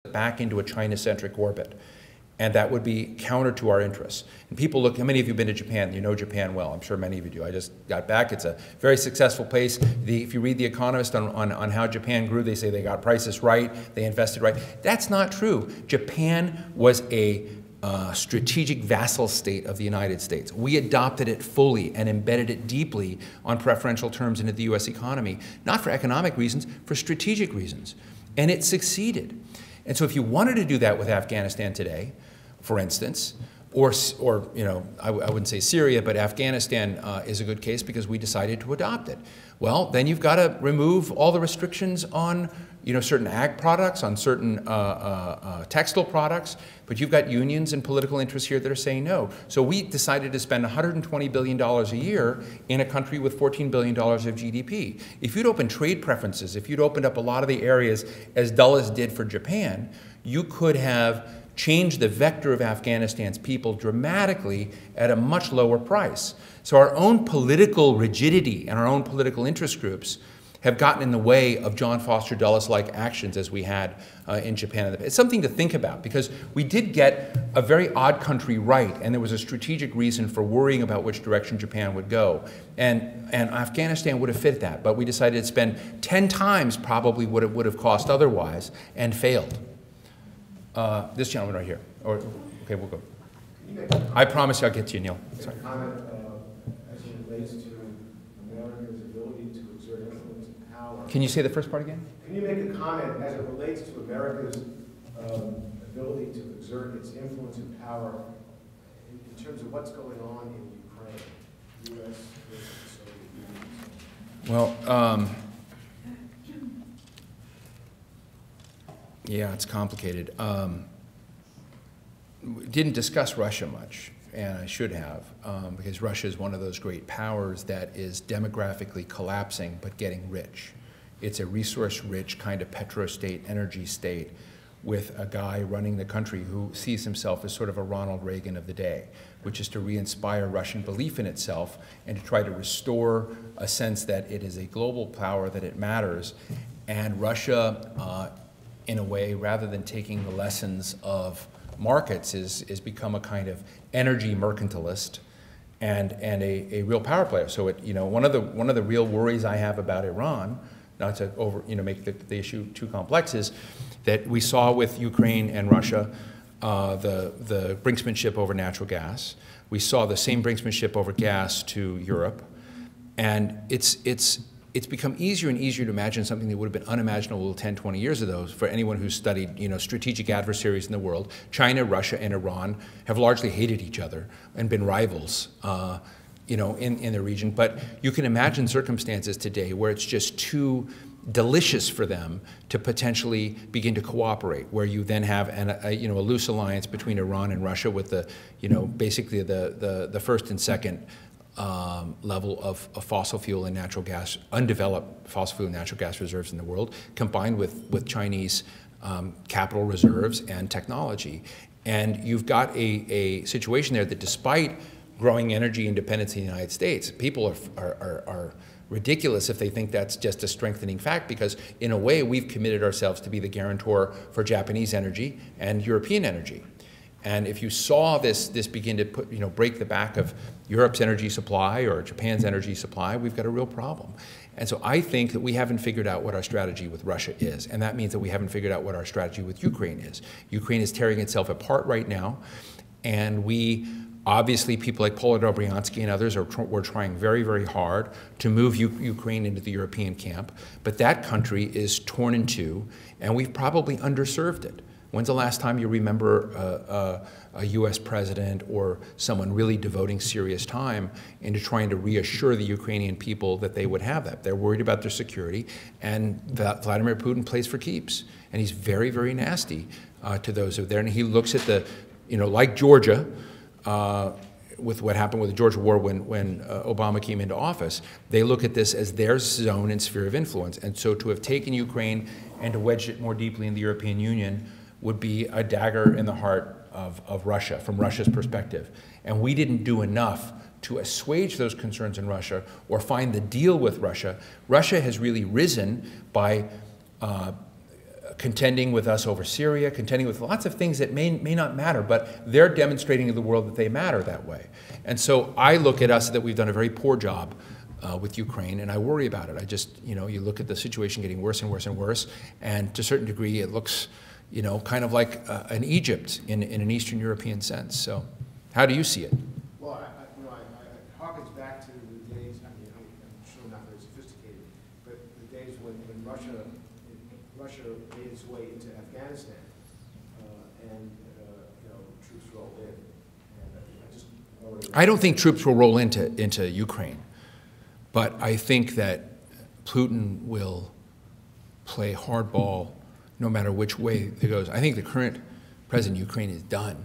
back into a China-centric orbit. And that would be counter to our interests. And people look, how many of you have been to Japan? You know Japan well. I'm sure many of you do. I just got back. It's a very successful place. If you read The Economist on how Japan grew, they say they got prices right, they invested right. That's not true. Japan was a strategic vassal state of the United States. We adopted it fully and embedded it deeply on preferential terms into the US economy, not for economic reasons, for strategic reasons. And it succeeded. And so if you wanted to do that with Afghanistan today, for instance, or you know, I wouldn't say Syria, but Afghanistan is a good case because we decided to adopt it. Well, then you've got to remove all the restrictions on, you know, certain ag products, on certain textile products, but you've got unions and political interests here that are saying no. So we decided to spend $120 billion a year in a country with $14 billion of GDP. If you'd opened trade preferences, if you'd opened up a lot of the areas as Dulles did for Japan, you could have changed the vector of Afghanistan's people dramatically at a much lower price. So our own political rigidity and our own political interest groups have gotten in the way of John Foster Dulles-like actions as we had in Japan. It's something to think about because we did get a very odd country right, and there was a strategic reason for worrying about which direction Japan would go. And Afghanistan would have fit that, but we decided to spend 10 times probably what it would have cost otherwise and failed. This gentleman right here. Okay, we'll go. I promise you I'll get to you, Neil. Sorry. Comment as it relates to America's ability to exert influence and power. Can you say the first part again? Can you make a comment as it relates to America's ability to exert its influence and power in terms of what's going on in Ukraine, U.S. versus the Soviet Union? Well, yeah, it's complicated. We didn't discuss Russia much, and I should have, because Russia is one of those great powers that is demographically collapsing but getting rich. It's a resource-rich kind of petrostate, energy state with a guy running the country who sees himself as sort of a Ronald Reagan of the day, which is to re-inspire Russian belief in itself and to try to restore a sense that it is a global power, that it matters, and Russia, in a way, rather than taking the lessons of markets, is become a kind of energy mercantilist and a real power player. So it, you know, one of the real worries I have about Iran, not to make the issue too complex, is that we saw with Ukraine and Russia the brinksmanship over natural gas. We saw the same brinksmanship over gas to Europe, and it's become easier and easier to imagine something that would have been unimaginable 10, 20 years ago for anyone who's studied, you know, strategic adversaries in the world. China, Russia, and Iran have largely hated each other and been rivals, you know, in the region. But you can imagine circumstances today where it's just too delicious for them to potentially begin to cooperate, where you then have a loose alliance between Iran and Russia with the, you know, basically the first and second level of fossil fuel and natural gas, undeveloped fossil fuel and natural gas reserves in the world, combined with Chinese capital reserves and technology. And you've got a situation there that despite growing energy independence in the United States, people are ridiculous if they think that's just a strengthening fact, because in a way we've committed ourselves to be the guarantor for Japanese energy and European energy. And if you saw this begin to break the back of Europe's energy supply or Japan's energy supply, we've got a real problem. And so I think that we haven't figured out what our strategy with Russia is, and that means that we haven't figured out what our strategy with Ukraine is. Ukraine is tearing itself apart right now, and we obviously, people like Paul Dobryansky and others were trying very, very hard to move Ukraine into the European camp, but that country is torn in two, and we've probably underserved it. When's the last time you remember a US president or someone really devoting serious time into trying to reassure the Ukrainian people that they would have that? They're worried about their security, and Vladimir Putin plays for keeps. And he's very, very nasty to those who are there. And he looks at the, like Georgia, with what happened with the Georgia War when Obama came into office, they look at this as their zone and sphere of influence. And so to have taken Ukraine and to wedge it more deeply in the European Union would be a dagger in the heart of Russia, from Russia's perspective. And we didn't do enough to assuage those concerns in Russia or find the deal with Russia. Russia has really risen by contending with us over Syria, contending with lots of things that may not matter, but they're demonstrating to the world that they matter that way. And so I look at us that we've done a very poor job with Ukraine, and I worry about it. I just, you look at the situation getting worse and worse and worse, and to a certain degree it looks, kind of like an Egypt in an Eastern European sense. So how do you see it? Well, it harkens back to the days, I'm sure not very sophisticated, but the days when Russia made its way into Afghanistan, and troops rolled in. And I don't think troops will roll into Ukraine, but I think that Putin will play hardball no matter which way it goes. I think the current president of Ukraine is done.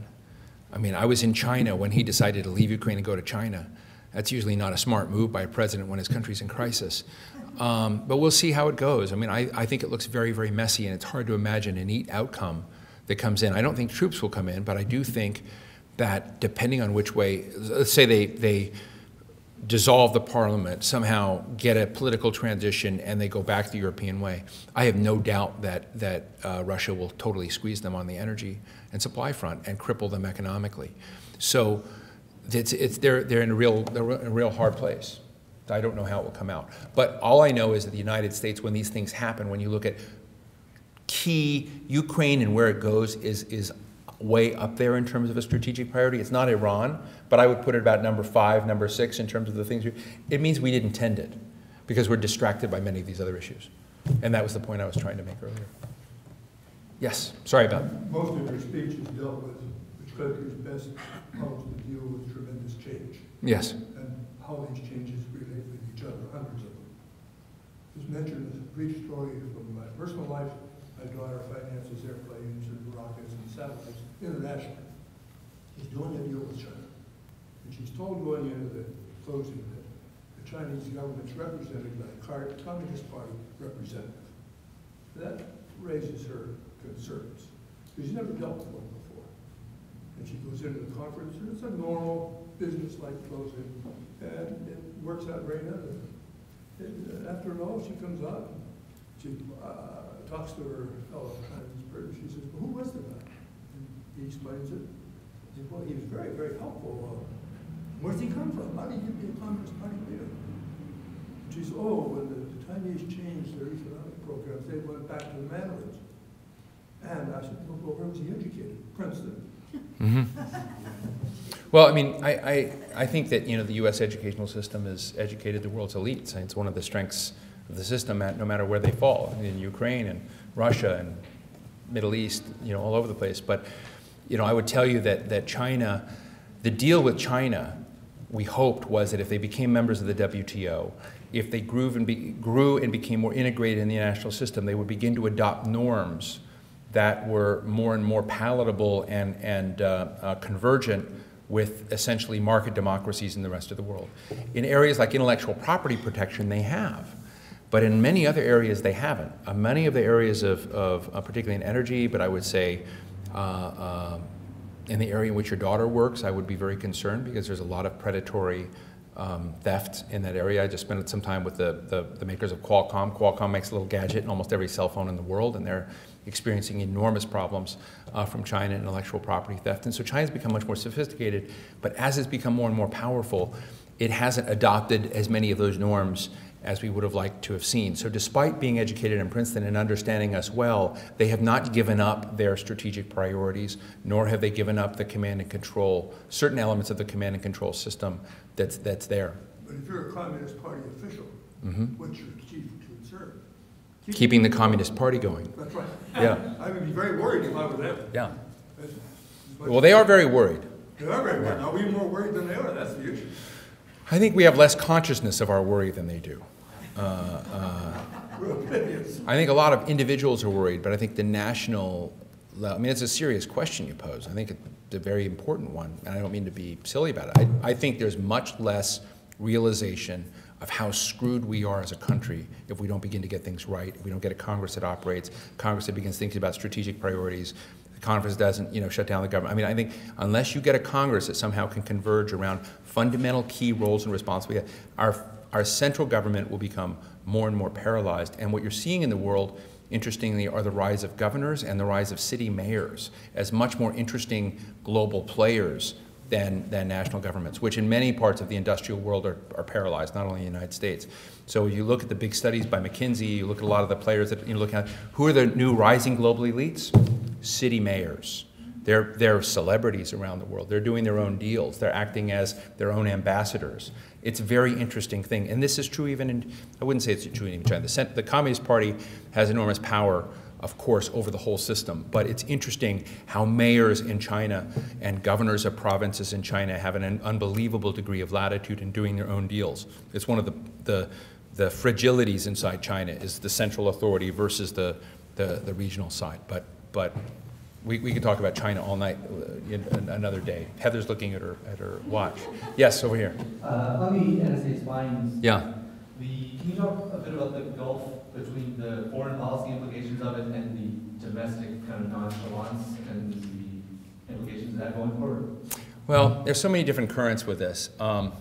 I mean, I was in China when he decided to leave Ukraine and go to China. That's usually not a smart move by a president when his country's in crisis. But we'll see how it goes. I mean, I think it looks very, very messy, and it's hard to imagine a neat outcome that comes in. I don't think troops will come in, but I do think that depending on which way, let's say they dissolve the parliament, somehow get a political transition, and they go back the European way, I have no doubt that Russia will totally squeeze them on the energy and supply front and cripple them economically. So they're in a real hard place. I don't know how it will come out. But all I know is that the United States, when these things happen, when you look at key Ukraine and where it goes, is way up there in terms of a strategic priority. It's not Iran, but I would put it about number 5, number 6 in terms of the things. It means we didn't tend it because we're distracted by many of these other issues. And that was the point I was trying to make earlier. Yes, sorry about that. Most of your speech is dealt with which country is best posed to deal with tremendous change. Yes. And how these changes relate with each other, hundreds of them. Just mentioned a brief story from my personal life. My daughter finances airplanes and rockets and satellites internationally. She's doing a deal with China. And she's told going into the closing that the Chinese government's represented by a Communist Party representative. That raises her concerns. She's never dealt with one before. And she goes into the conference, and it's a normal business-like closing, and it works out very nicely. And after it all, she comes out, and she talks to her fellow Chinese person. She says, well, who was the guy? And he explains it. He says, well, he was very, very helpful. Where did he come from? How did he be a Communist Party leader? And she says, oh, when the Chinese changed their economic programs, they went back to the Mandarins. And I said, well, where was he educated? Princeton. Mm-hmm. Well, I mean, I think that, the U.S. educational system has educated the world's elites. And it's one of the strengths of the system, no matter where they fall, in Ukraine and Russia and Middle East, all over the place. But, I would tell you that China, the deal with China, we hoped was that if they became members of the WTO, if they grew and became more integrated in the international system, they would begin to adopt norms that were more and more palatable and convergent with essentially market democracies in the rest of the world. In areas like intellectual property protection, they have. But in many other areas, they haven't. Many of the areas of particularly in energy, but I would say in the area in which your daughter works, I would be very concerned because there's a lot of predatory theft in that area. I just spent some time with the makers of Qualcomm. Qualcomm makes a little gadget in almost every cell phone in the world, and they're experiencing enormous problems from China in intellectual property theft. And so China's become much more sophisticated, but as it's become more and more powerful, it hasn't adopted as many of those norms as we would have liked to have seen. So despite being educated in Princeton and understanding us well, they have not given up their strategic priorities, nor have they given up the command and control, certain elements of the command and control system that's there. But if you're a Communist Party official, what's your chief concern? Keeping the Communist Party going. That's right. Yeah. I would be very worried if I were them. Yeah. Well, they are very worried. They are very worried. Are we more worried than they are? That's the issue. I think we have less consciousness of our worry than they do. I think a lot of individuals are worried, but I think the national, it's a serious question you pose. I think it's a very important one, and I don't mean to be silly about it. I think there's much less realization of how screwed we are as a country if we don't begin to get things right, if we don't get a Congress that operates, Congress that begins thinking about strategic priorities, the Congress doesn't, shut down the government. I mean, I think unless you get a Congress that somehow can converge around fundamental key roles and responsibilities, our central government will become more and more paralyzed. And what you're seeing in the world interestingly, are the rise of governors and the rise of city mayors as much more interesting global players than national governments, which in many parts of the industrial world are paralyzed, not only in the United States. So you look at the big studies by McKinsey, you look at a lot of the players that you look at, who are the new rising global elites? City mayors. They're celebrities around the world. They're doing their own deals. They're acting as their own ambassadors. It's a very interesting thing. And this is true even in, I wouldn't say it's true in China. The Communist Party has enormous power, of course, over the whole system. But it's interesting how mayors in China and governors of provinces in China have an unbelievable degree of latitude in doing their own deals. It's one of the fragilities inside China is the central authority versus the regional side. But we could talk about China all night another day. Heather's looking at her watch. Yes, over here. On the NSA spying, Yeah. can you talk a bit about the gulf between the foreign policy implications of it and the domestic kind of nonchalance and the implications of that going forward? Well, there's so many different currents with this. I'm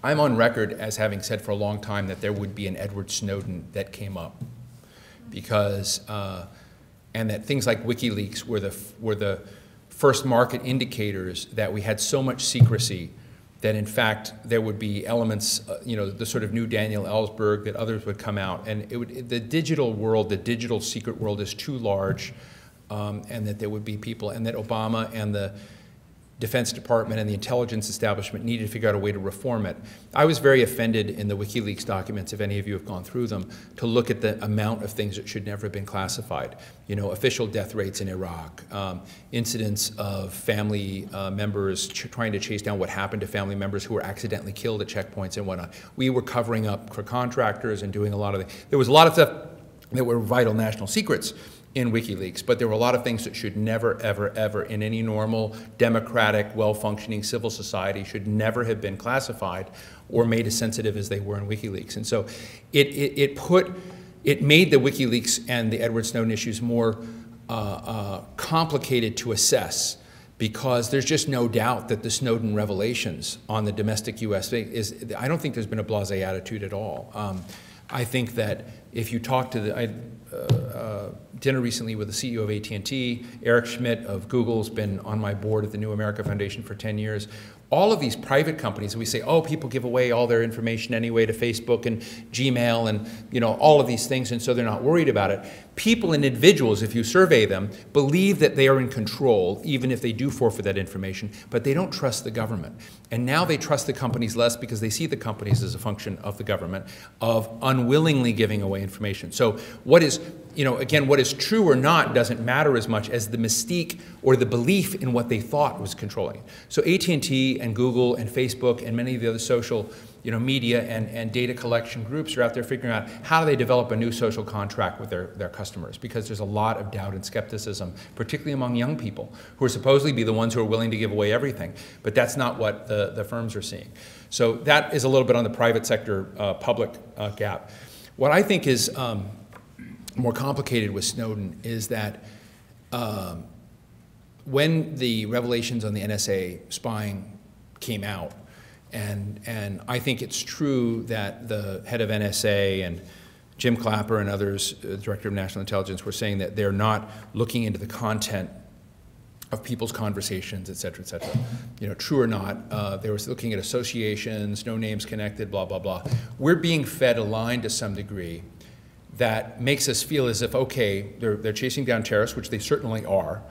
on record as having said for a long time that there would be an Edward Snowden that came up because and that things like WikiLeaks were the first market indicators that we had so much secrecy that in fact there would be elements, the sort of new Daniel Ellsberg, that others would come out, and the digital world, the digital secret world is too large, and that there would be people, and that Obama and the Defense Department and the intelligence establishment needed to figure out a way to reform it. I was very offended in the WikiLeaks documents, if any of you have gone through them, to look at the amount of things that should never have been classified. Official death rates in Iraq, incidents of family members trying to chase down what happened to family members who were accidentally killed at checkpoints and whatnot. We were covering up for contractors and doing a lot of there was a lot of stuff that were vital national secrets in WikiLeaks, but there were a lot of things that should never, ever, ever, in any normal, democratic, well-functioning civil society, should never have been classified or made as sensitive as they were in WikiLeaks. And so it made the WikiLeaks and the Edward Snowden issues more complicated to assess, because there's just no doubt that the Snowden revelations on the domestic U.S. I don't think there's been a blasé attitude at all. I think that if you talk to dinner recently with the CEO of AT&T, Eric Schmidt of Google's been on my board at the New America Foundation for 10 years. All of these private companies, we say, oh, people give away all their information anyway to Facebook and Gmail and all of these things, and so they're not worried about it. People and individuals, if you survey them, believe that they are in control, even if they do forfeit that information, but they don't trust the government. And now they trust the companies less because they see the companies as a function of the government, of unwillingly giving away information. So what is, again, what is true or not doesn't matter as much as the mystique or the belief in what they thought was controlling. So AT&T and Google and Facebook and many of the other social media and data collection groups are out there figuring out how do they develop a new social contract with their customers, because there's a lot of doubt and skepticism, particularly among young people who are supposedly be the ones who are willing to give away everything. But that's not what the firms are seeing. So that is a little bit on the private sector public gap. What I think is more complicated with Snowden is that when the revelations on the NSA spying came out, and I think it's true that the head of NSA and Jim Clapper and others, the Director of National Intelligence, were saying that they're not looking into the content of people's conversations, et cetera, et cetera. True or not, they were looking at associations, no names connected, blah, blah, blah. We're being fed a line to some degree that makes us feel as if, okay, they're chasing down terrorists, which they certainly are,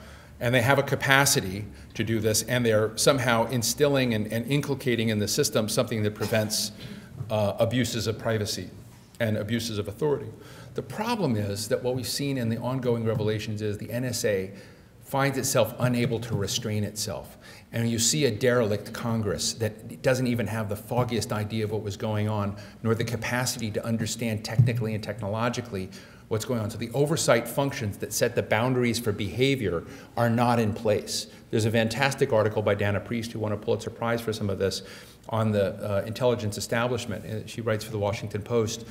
and they have a capacity to do this, and they're somehow instilling and inculcating in the system something that prevents abuses of privacy and abuses of authority. The problem is that what we've seen in the ongoing revelations is the NSA finds itself unable to restrain itself. And you see a derelict Congress that doesn't even have the foggiest idea of what was going on, nor the capacity to understand technically and technologically what's going on. So the oversight functions that set the boundaries for behavior are not in place. There's a fantastic article by Dana Priest, who won a Pulitzer Prize for some of this, on the intelligence establishment. She writes for the Washington Post,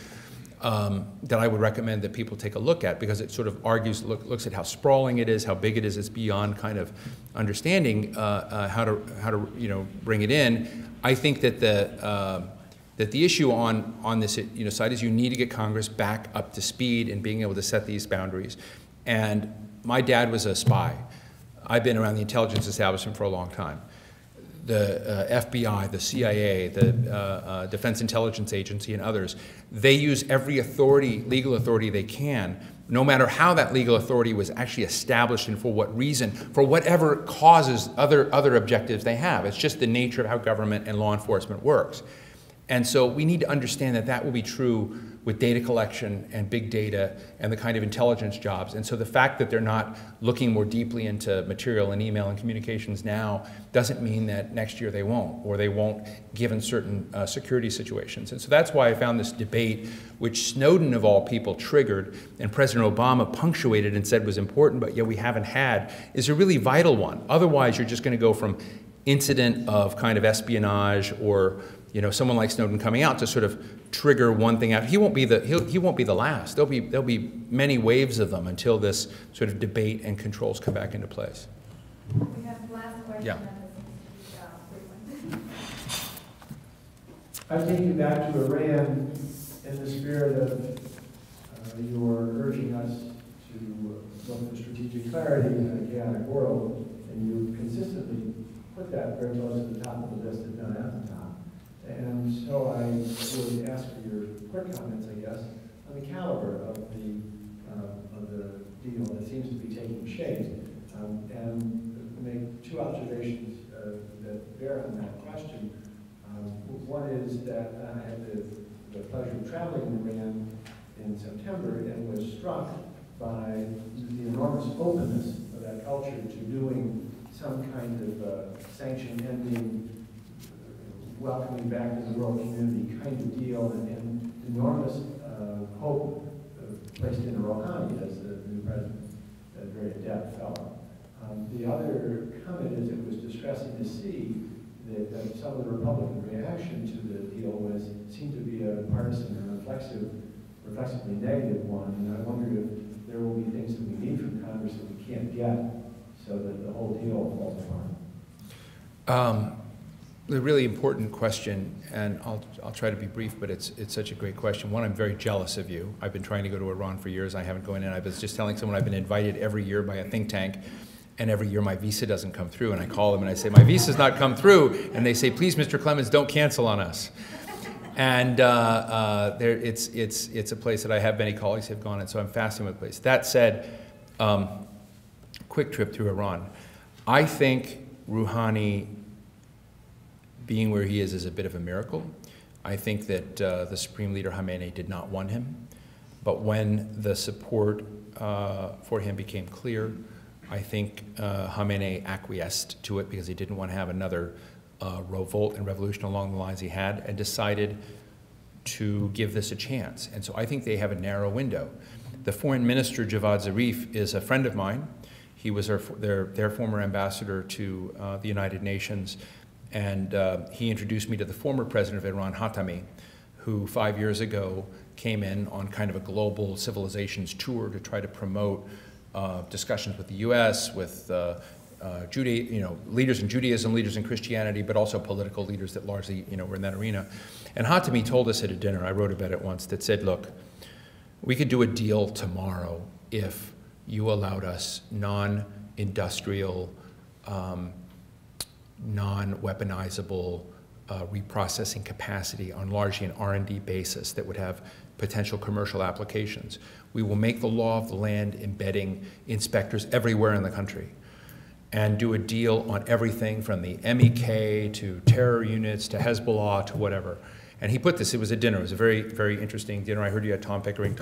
that I would recommend that people take a look at, because it sort of argues, looks at how sprawling it is, how big it is. It's beyond kind of understanding how to bring it in. I think that that the issue on this side is you need to get Congress back up to speed in being able to set these boundaries. And my dad was a spy. I've been around the intelligence establishment for a long time. The FBI, the CIA, the Defense Intelligence Agency, and others, they use every legal authority they can, no matter how that legal authority was actually established and for what reason, for whatever causes other objectives they have. It's just the nature of how government and law enforcement works. And so we need to understand that that will be true with data collection and big data and the kind of intelligence jobs. And so the fact that they're not looking more deeply into material and email and communications now doesn't mean that next year they won't, or they won't given certain security situations. And so that's why I found this debate, which Snowden of all people triggered and President Obama punctuated and said was important, but yet we haven't had, is a really vital one. Otherwise, you're just going to go from incident of kind of espionage or someone like Snowden coming out to sort of trigger one thing out. He won't be the last. There'll be many waves of them until this sort of debate and controls come back into place. We have the last question. Yeah. I take you back to Iran in the spirit of your urging us to look for strategic clarity in a chaotic world, and you consistently put that very close to the top of the list, if not at the top. And so I would ask for your quick comments, I guess, on the caliber of the deal that seems to be taking shape, and make two observations that bear on that question. One is that I had the pleasure of traveling in Iran in September and was struck by the enormous openness of that culture to doing some kind of sanction-ending, welcoming back to the world community kind of deal, and enormous hope placed in Rouhani as the new president, a very adept fellow. The other comment is it was distressing to see that some of the Republican reaction to the deal seemed to be a partisan and reflexively negative one, and I wonder if there will be things that we need from Congress that we can't get so that the whole deal falls apart. A really important question, and I'll try to be brief, but it's such a great question. One, I'm very jealous of you. I've been trying to go to Iran for years. I haven't gone in. I was just telling someone I've been invited every year by a think tank, and every year my visa doesn't come through, and I call them and I say, my visa's not come through, and they say, please, Mr. Clemons, don't cancel on us. And it's a place that I have many colleagues have gone, and so I'm fascinated with the place. That said, quick trip through Iran. I think Rouhani being where he is a bit of a miracle. I think that the Supreme Leader Khamenei did not want him, but when the support for him became clear, I think Khamenei acquiesced to it because he didn't want to have another revolt and revolution along the lines he had, and decided to give this a chance. And so I think they have a narrow window. The foreign minister, Javad Zarif, is a friend of mine. He was their former ambassador to the United Nations. And he introduced me to the former president of Iran, Khatami, who 5 years ago came in on kind of a global civilizations tour to try to promote discussions with the U.S., with leaders in Judaism, leaders in Christianity, but also political leaders that largely were in that arena. And Khatami told us at a dinner, I wrote about it once, that said, look, we could do a deal tomorrow if you allowed us non-industrial, non-weaponizable reprocessing capacity on largely an R&D basis that would have potential commercial applications. We will make the law of the land embedding inspectors everywhere in the country and do a deal on everything from the MEK to terror units to Hezbollah to whatever. And he put this, it was a dinner, it was a very, very interesting dinner. I heard you had Tom Pickering